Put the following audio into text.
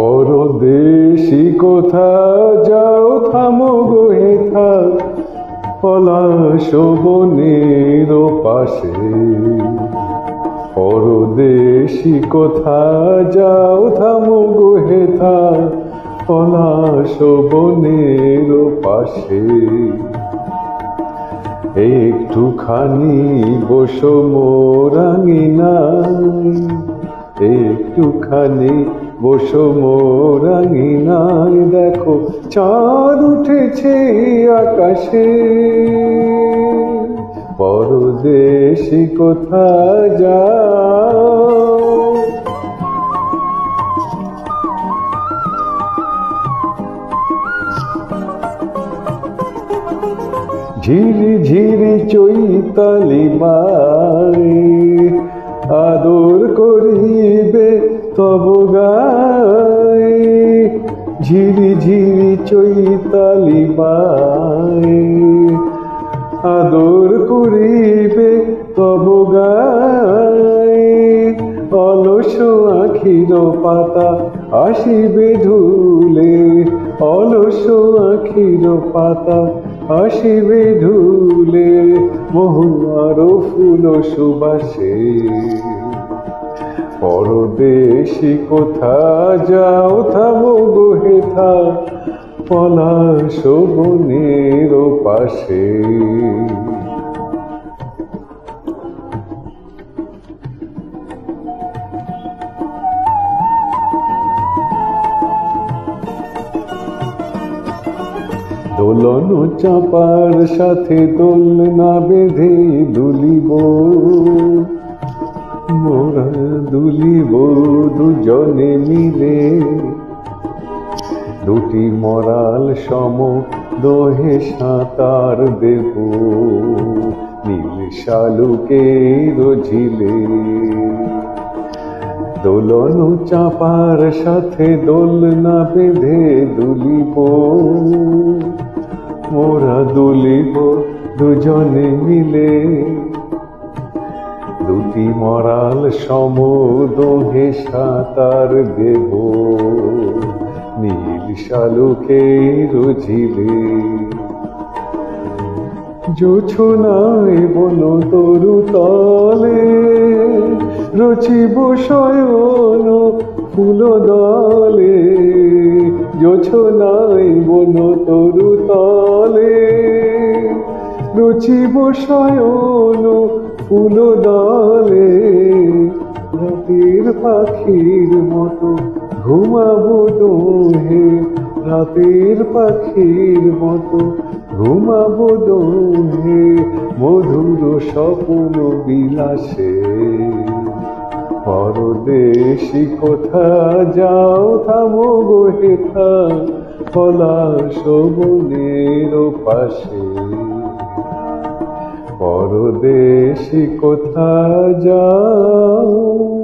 পরদেশি কোথা যাও থামো গো হেথা পলাশ বনের পাশে। পরদেশি কোথা যাও থামো গো হেথা পলাশ বনের পাশে। একটুখানি বসো মোর আঙিনায়, একটুখানি বসো মোর আঙিনায়, দেখো চাঁদ উঠেছে আকাশে। পরদেশি কোথা যাও। ঝিরি ঝিরি চৈতালি মাই আদর করিবে তব গায়। ঝিরি ঝিরি চৈতালি মাই আদর করিবে তব গায়। অলস আখির পাতা আসিবে ঢুলে, অলস আখির পাতা আসিবে ঢুলে, মহুয়ার ফুল সুবাসে। পরদেশি কোথা যাও থামো গো হেথা পলাশ বনের পাশে। দোলন চাপার সাথে দোলনা বেঁধে দুলিব, মোরা দুলিব দুজনে মিলে। দুটি মরাল সম দোহে সাঁতার দেব নীল শালুকের ঝিলে। দোলন চাপার সাথে দোলনা বেঁধে দুলিব, মোরা দুলিব দুজনে মিলে। দুটি মরাল সম দোহে সাঁতার দেব নীল শালুকের ঝিলে। জোছনায় বন তরু তলে রচিব শয়ন ফুল দলে। জোছনায় বন তরু তলে রচিব শয়ন ফুল দলে। রাতের পাখির মতো ঘুমাবো দোহে, রাতের পাখির মতো ঘুমাবো দোহে মধুর স্বপ্ন বিলাসে। পরদেশি কোথা যাও থামো গো হেথা পলাশ বনের পাশে। পরদেশি কোথা যাও।